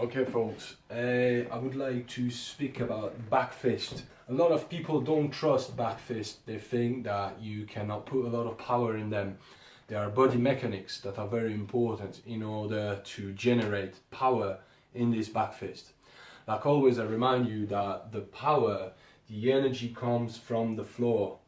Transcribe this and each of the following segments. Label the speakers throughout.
Speaker 1: Okay folks, I would like to speak about back fist. A lot of people don't trust back fist. They think that you cannot put a lot of power in them. There are body mechanics that are very important in order to generate power in this back fist. Like always, I remind you that the power, the energy comes from the floor.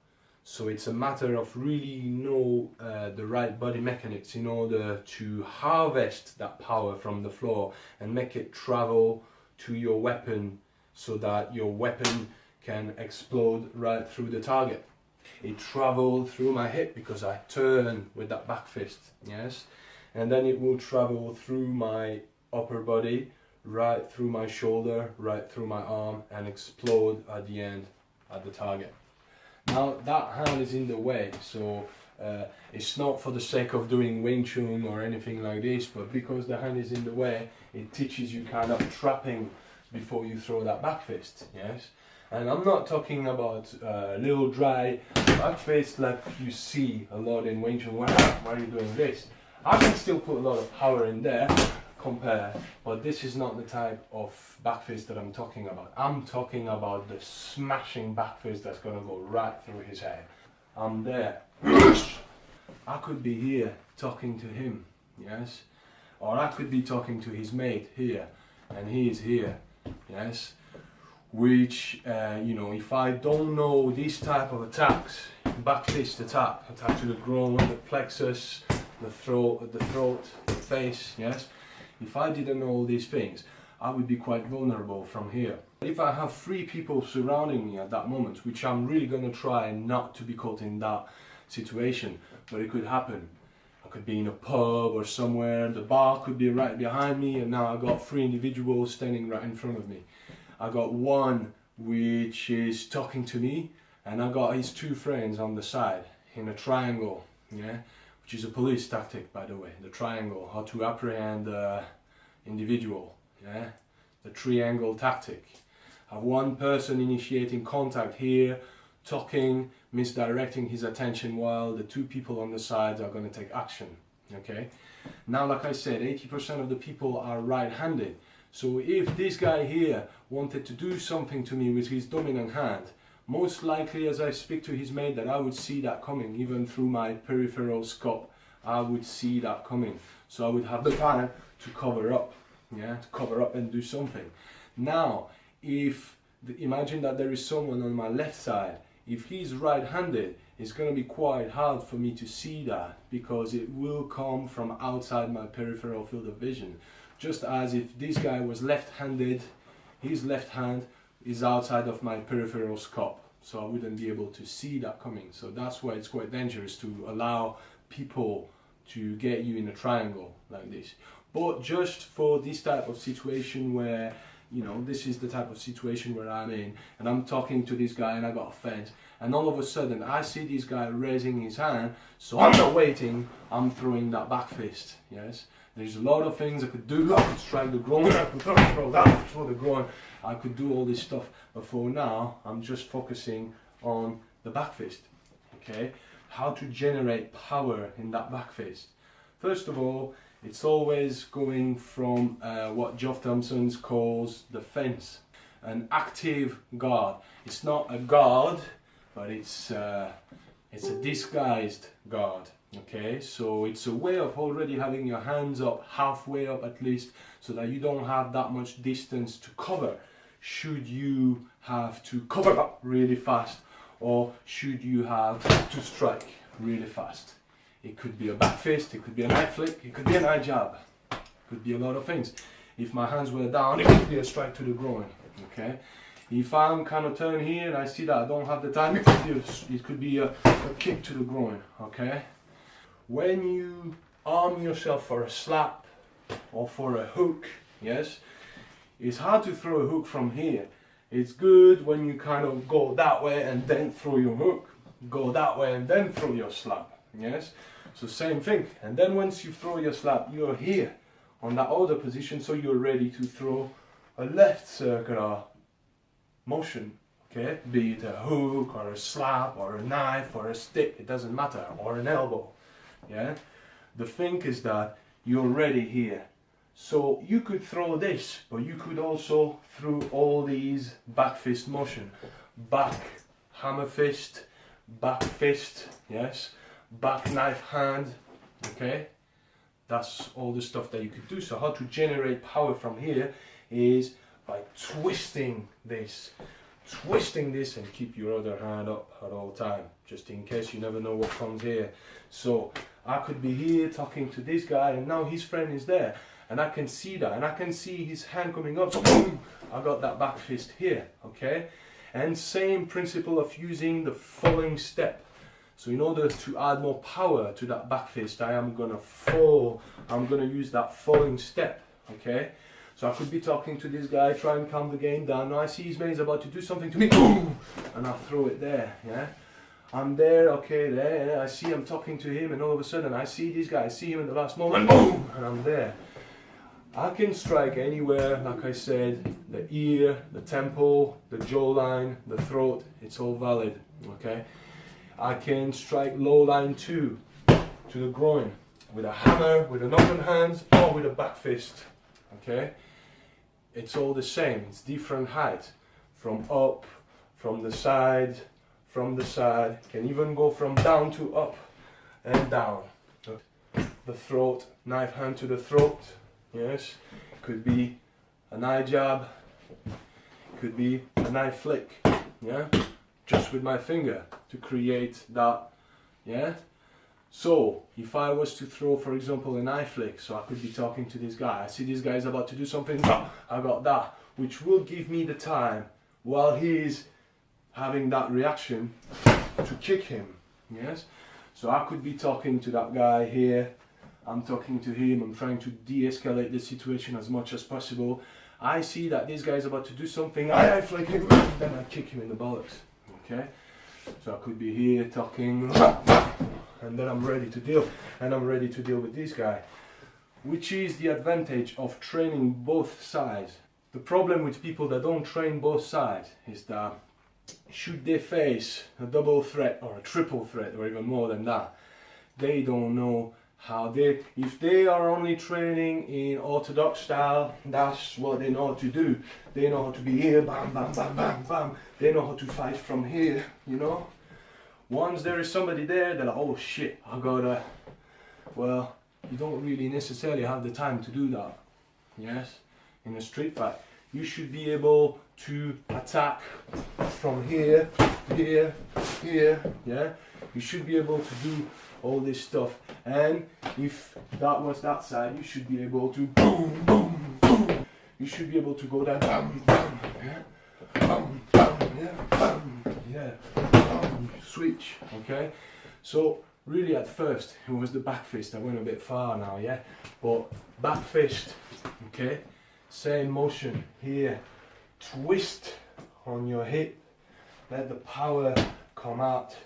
Speaker 1: So it's a matter of really know the right body mechanics in order to harvest that power from the floor and make it travel to your weapon so that your weapon can explode right through the target. It traveled through my hip because I turn with that back fist, yes? And then it will travel through my upper body, right through my shoulder, right through my arm, and explode at the end at the target. Now that hand is in the way, so it's not for the sake of doing Wing Chun or anything like this, but because the hand is in the way, it teaches you kind of trapping before you throw that back fist, yes? And I'm not talking about little dry back fist like you see a lot in Wing Chun. Why are you doing this? I can still put a lot of power in there, but this is not the type of back fist that I'm talking about. I'm talking about the smashing back fist that's gonna go right through his head. I'm there. I could be here talking to him, yes? Or I could be talking to his mate here, and he is here, yes? Which, if I don't know these type of attacks, back fist attack to the groin, the plexus, the throat, the face, yes? If I didn't know all these things, I would be quite vulnerable from here. If I have 3 people surrounding me at that moment, which I'm really going to try not to be caught in that situation, but it could happen. I could be in a pub or somewhere, the bar could be right behind me, and now I got 3 individuals standing right in front of me. I got one which is talking to me, and I got his 2 friends on the side in a triangle, yeah? Which is a police tactic, by the way, the triangle, how to apprehend individual, yeah? The triangle tactic. Have one person initiating contact here, talking, misdirecting his attention, while the 2 people on the sides are going to take action, okay? Now, like I said, 80% of the people are right-handed. So if this guy here wanted to do something to me with his dominant hand, most likely as I speak to his mate that I would see that coming, even through my peripheral scope, I would see that coming. So I would have the time to cover up, yeah, to cover up and do something. Now, imagine that there is someone on my left side, if he's right-handed, it's going to be quite hard for me to see that because it will come from outside my peripheral field of vision. Just as if this guy was left-handed, his left hand is outside of my peripheral scope, so I wouldn't be able to see that coming. So that's why it's quite dangerous to allow people to get you in a triangle like this. But just for this type of situation where, this is the type of situation where I'm in, and I'm talking to this guy and I got a fence, and all of a sudden I see this guy raising his hand, so I'm not waiting, I'm throwing that back fist, yes? There's a lot of things I could do. I could strike the groin, I could throw that, throw the groin. I could do all this stuff, but for now, I'm just focusing on the back fist, okay? How to generate power in that back fist. First of all, it's always going from what J.Masson calls the fence, an active guard. It's not a guard, but it's a disguised guard. Okay, so it's a way of already having your hands up, halfway up at least, so that you don't have that much distance to cover should you have to cover up really fast, or should you have to strike really fast. It could be a back fist, it could be an eye flick, it could be an eye jab, it could be a lot of things. If my hands were down, it could be a strike to the groin, okay? If I'm kind of turned here and I see that I don't have the time, it could be a kick to the groin, okay? When you arm yourself for a slap or for a hook, yes, it's hard to throw a hook from here. It's good when you kind of go that way and then throw your hook, go that way and then throw your slap, yes? So same thing. And then once you throw your slap, you're here on that other position, so you're ready to throw a left circular motion, okay? Be it a hook or a slap or a knife or a stick, it doesn't matter, or an elbow. Yeah, the thing is that you're ready here, So you could throw this, but you could also throw all these back fist motion. Back hammer fist, back fist, yes, back knife hand, okay? That's all the stuff that you could do. So how to generate power from here is by twisting this and keep your other hand up at all time, just in case you never know what comes here. So I could be here talking to this guy, and now his friend is there, and I can see that, and I can see his hand coming up, so boom, I got that back fist here, okay? And same principle of using the falling step. So in order to add more power to that back fist, I am gonna fall, I'm gonna use that falling step, okay? So I could be talking to this guy, try and calm the game down. Now I see his mate is about to do something to me, boom, and I throw it there, yeah? I'm there, okay, there, yeah? I see I'm talking to him, and all of a sudden I see this guy, I see him in the last moment, boom, and I'm there. I can strike anywhere, like I said, the ear, the temple, the jawline, the throat, it's all valid, okay? I can strike low line too, to the groin, with a hammer, with an open hand, or with a back fist, okay? It's all the same, it's different height, from up, from the side, can even go from down to up and down. The throat, knife hand to the throat, yes, could be an eye jab, could be a knife flick, yeah, just with my finger to create that, yeah. So if I was to throw, for example, an eye flick, so I could be talking to this guy, I see this guy is about to do something, I got that, which will give me the time while he's having that reaction to kick him, yes. So I could be talking to that guy here, I'm talking to him, I'm trying to de-escalate the situation as much as possible. I see that this guy is about to do something, I flick him, then I kick him in the bollocks, okay. So I could be here talking, and then I'm ready to deal, and I'm ready to deal with this guy, which is the advantage of training both sides. The problem with people that don't train both sides is that should they face a double threat or a triple threat or even more than that, they don't know how if they are only training in orthodox style, that's what they know how to do. They know how to be here, bam, bam, bam, bam, bam. They know how to fight from here, you know. Once there is somebody there, they're like, oh shit, I gotta, well, you don't really necessarily have the time to do that, yes, in a street fight. You should be able to attack from here, here, here, yeah. You should be able to do all this stuff, and if that was that side, you should be able to boom, boom, boom. You should be able to go down, bam, bam, yeah, bam, bam, yeah, bam, yeah, bam, switch, okay. So really, at first, it was the back fist. I went a bit far now, yeah, but back fist, okay. Same motion here, twist on your hip, let the power come out,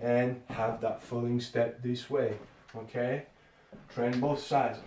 Speaker 1: and have that falling step this way, okay? Train both sides.